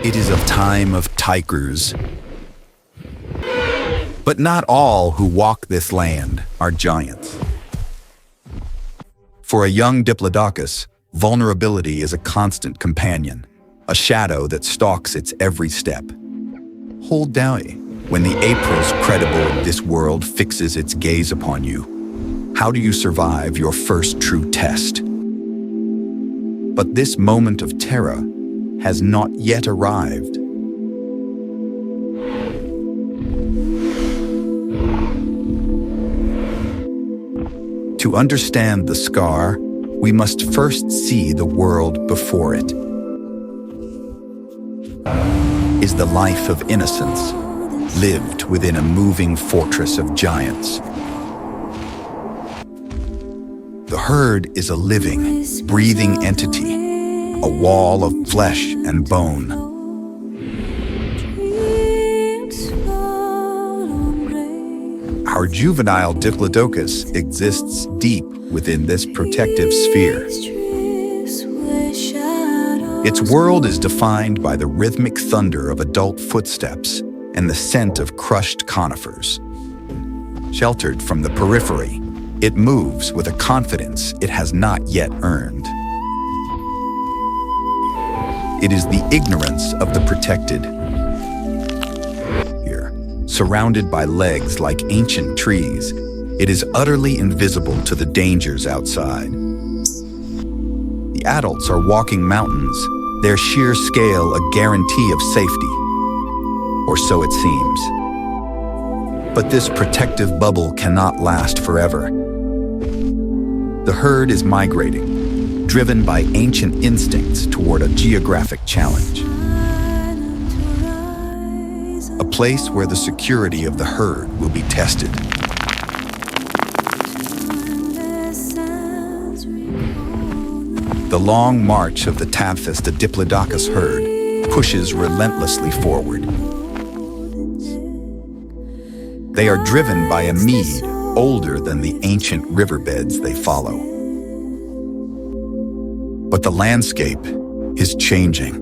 It is a time of tigers. But not all who walk this land are giants. For a young Diplodocus, vulnerability is a constant companion, a shadow that stalks its every step. Hold down when the April's credible in this world fixes its gaze upon you. How do you survive your first true test? But this moment of terror has not yet arrived. To understand the scar, we must first see the world before it. Is the life of innocence, lived within a moving fortress of giants. The herd is a living, breathing entity, a wall of flesh and bone. Our juvenile Diplodocus exists deep within this protective sphere. Its world is defined by the rhythmic thunder of adult footsteps and the scent of crushed conifers. Sheltered from the periphery, it moves with a confidence it has not yet earned. It is the ignorance of the protected. Here, surrounded by legs like ancient trees, it is utterly invisible to the dangers outside. The adults are walking mountains, their sheer scale a guarantee of safety. Or so it seems. But this protective bubble cannot last forever. The herd is migrating, driven by ancient instincts toward a geographic challenge. A place where the security of the herd will be tested. The long march of the Taphus to Diplodocus herd pushes relentlessly forward. They are driven by a mead older than the ancient riverbeds they follow. But the landscape is changing.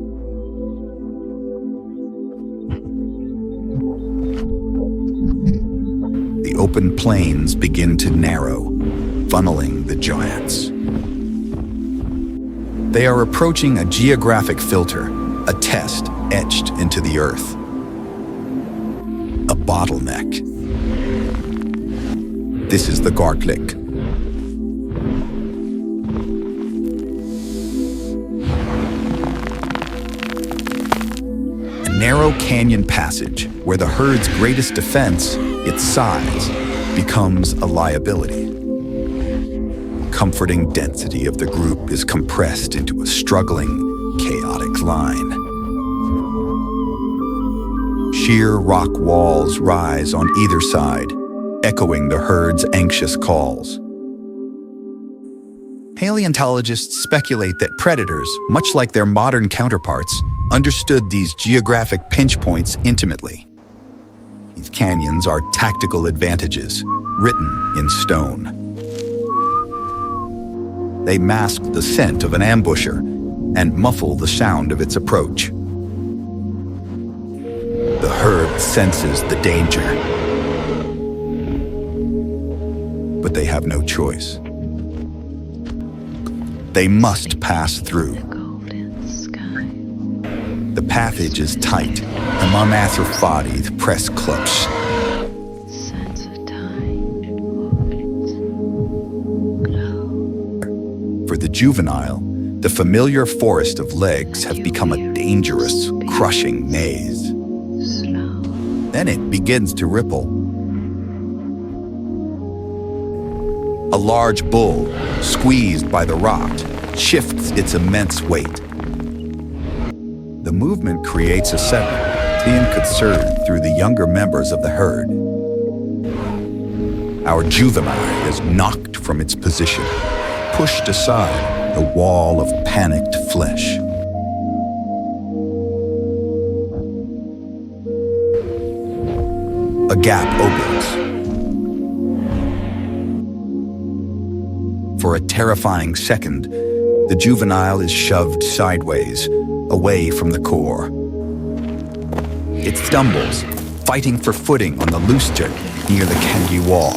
The open plains begin to narrow, funneling the giants. They are approaching a geographic filter, a test etched into the earth. A bottleneck. This is the Gauntlet. A narrow canyon passage where the herd's greatest defense, its size, becomes a liability. Comforting density of the group is compressed into a struggling, chaotic line. Sheer rock walls rise on either side, echoing the herd's anxious calls. Paleontologists speculate that predators, much like their modern counterparts, understood these geographic pinch points intimately. These canyons are tactical advantages, written in stone. They mask the scent of an ambusher and muffle the sound of its approach. The herd senses the danger. But they have no choice. They must pass through. The passage is tight, and the press clutch. For the juvenile, the familiar forest of legs have become a dangerous, crushing maze. Then it begins to ripple. A large bull, squeezed by the rot, shifts its immense weight. The movement creates a separate, concern through the younger members of the herd. Our juvenile is knocked from its position, pushed aside the wall of panicked flesh. A gap opens. For a terrifying second, the juvenile is shoved sideways, away from the core. It stumbles, fighting for footing on the loose dirt near the canyon wall.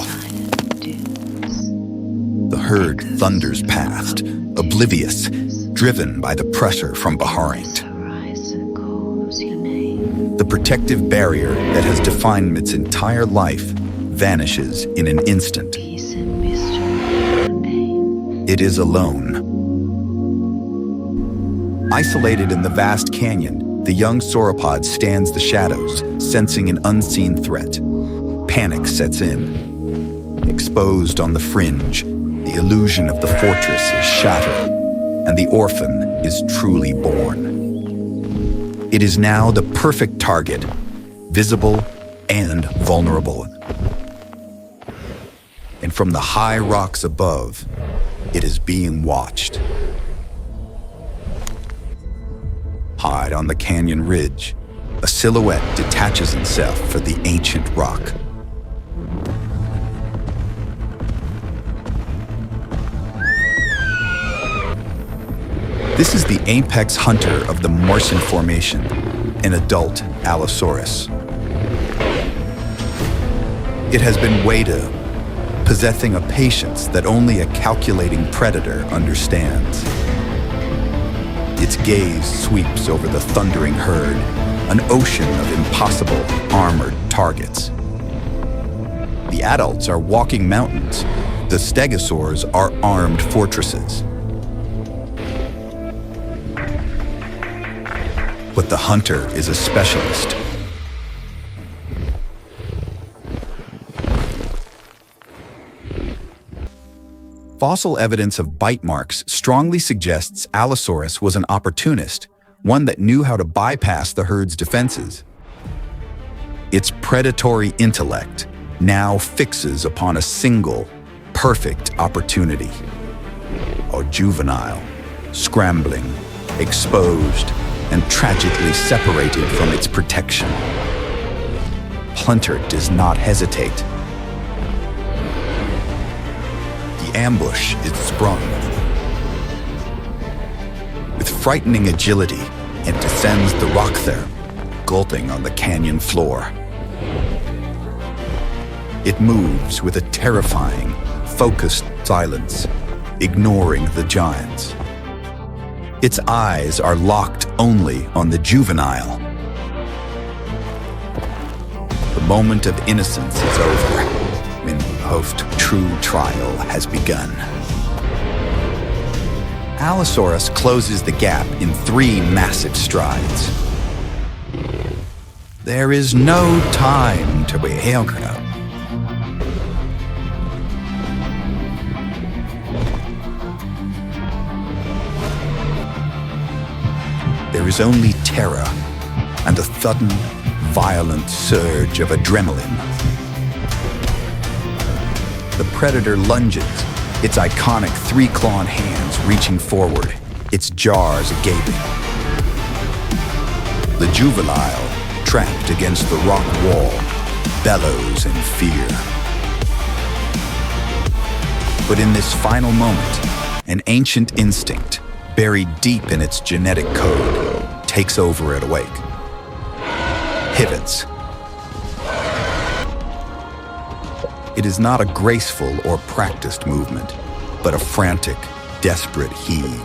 The herd thunders past, oblivious, driven by the pressure from behind. The protective barrier that has defined its entire life vanishes in an instant. It is alone. Isolated in the vast canyon, the young sauropod stands the shadows, sensing an unseen threat. Panic sets in. Exposed on the fringe, the illusion of the fortress is shattered, and the orphan is truly born. It is now the perfect target, visible and vulnerable. And from the high rocks above, it is being watched. High on the canyon ridge, a silhouette detaches itself from the ancient rock. This is the apex hunter of the Morrison Formation, an adult Allosaurus. It has been weighed up, possessing a patience that only a calculating predator understands. Its gaze sweeps over the thundering herd, an ocean of impossible armored targets. The adults are walking mountains. The stegosaurs are armed fortresses. But the hunter is a specialist. Fossil evidence of bite marks strongly suggests Allosaurus was an opportunist, one that knew how to bypass the herd's defenses. Its predatory intellect now fixes upon a single, perfect opportunity. A juvenile, scrambling, exposed, and tragically separated from its protection. Hunter does not hesitate. The ambush is sprung. With frightening agility, it descends the rock there, gulping on the canyon floor. It moves with a terrifying, focused silence, ignoring the giants. Its eyes are locked only on the juvenile. The moment of innocence is over, and post-true trial has begun. Allosaurus closes the gap in 3 massive strides. There is no time to be held up. There is only terror and a sudden, violent surge of adrenaline. The predator lunges, its iconic 3-clawed hands reaching forward, its jaws gaping. The juvenile, trapped against the rock wall, bellows in fear. But in this final moment, an ancient instinct, buried deep in its genetic code, takes over at awake. Pivots. It is not a graceful or practiced movement, but a frantic, desperate heave.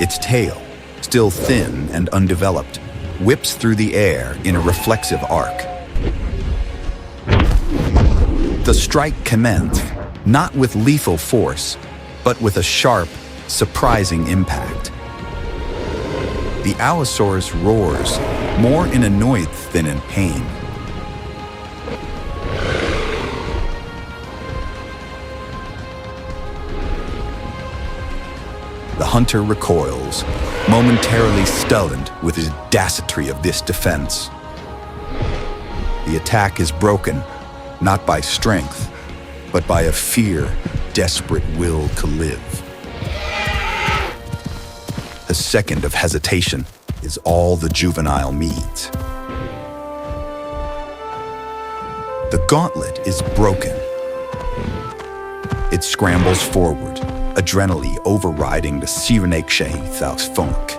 Its tail, still thin and undeveloped, whips through the air in a reflexive arc. The strike commenced, not with lethal force, but with a sharp, surprising impact. The Allosaurus roars, more in annoyance than in pain. The hunter recoils, momentarily stunned with the audacity of this defense. The attack is broken, not by strength, but by a desperate will to live. A second of hesitation is all the juvenile needs. The gauntlet is broken. It scrambles forward, adrenaline overriding the Cyrenaic funk.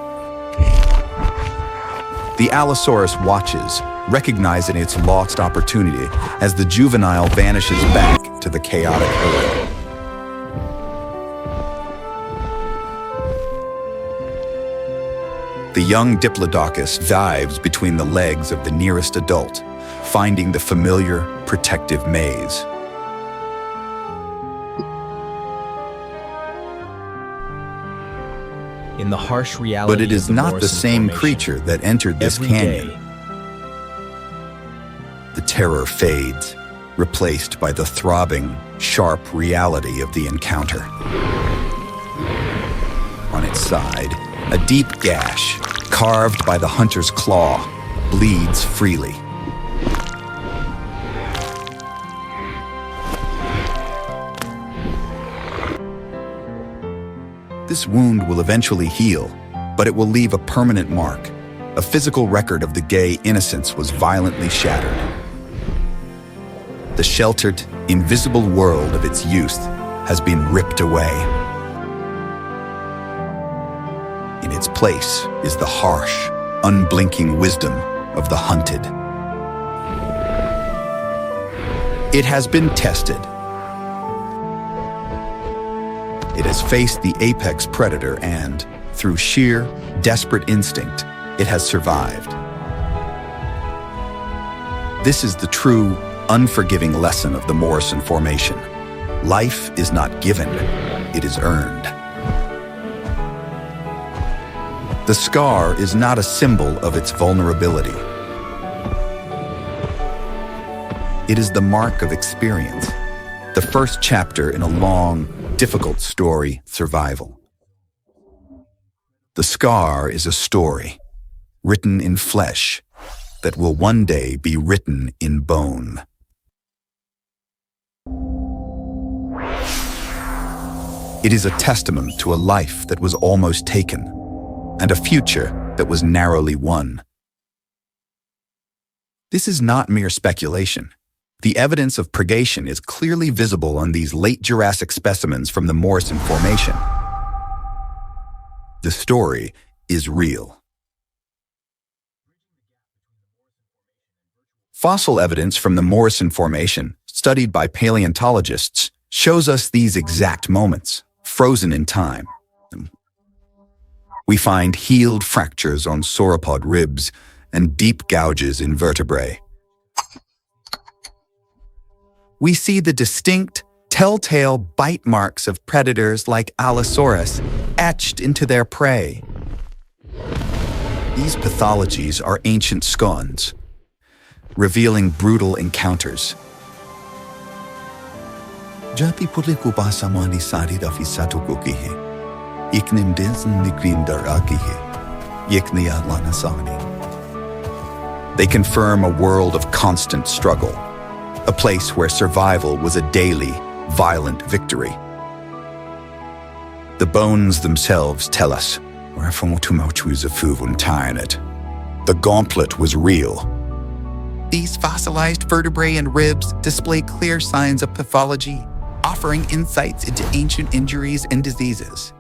The Allosaurus watches, recognizing its lost opportunity as the juvenile vanishes back to the chaotic herd. The young Diplodocus dives between the legs of the nearest adult, finding the familiar, protective maze. In the harsh reality But it is of the not the Morrison same Formation, creature that entered this every canyon. day, The terror fades, replaced by the throbbing, sharp reality of the encounter. On its side, a deep gash, carved by the hunter's claw, bleeds freely. This wound will eventually heal, but it will leave a permanent mark. A physical record of the gay innocence was violently shattered. The sheltered, invisible world of its youth has been ripped away. In its place is the harsh, unblinking wisdom of the hunted. It has been tested. It has faced the apex predator and, through sheer, desperate instinct, it has survived. This is the true, unforgiving lesson of the Morrison Formation. Life is not given, it is earned. The scar is not a symbol of its vulnerability. It is the mark of experience, the first chapter in a long, difficult story, survival. The scar is a story, written in flesh, that will one day be written in bone. It is a testament to a life that was almost taken, and a future that was narrowly won. This is not mere speculation. The evidence of purgation is clearly visible on these late Jurassic specimens from the Morrison Formation. The story is real. Fossil evidence from the Morrison Formation, studied by paleontologists, shows us these exact moments, frozen in time. We find healed fractures on sauropod ribs and deep gouges in vertebrae. We see the distinct, telltale bite marks of predators like Allosaurus etched into their prey. These pathologies are ancient scones, revealing brutal encounters. Jati puli kubasa mani sari da fisato kukihe. Iknim densen nikrin darakihe. Yikni atlana sani. They confirm a world of constant struggle, a place where survival was a daily, violent victory. The bones themselves tell us, the gauntlet was real. These fossilized vertebrae and ribs display clear signs of pathology, offering insights into ancient injuries and diseases.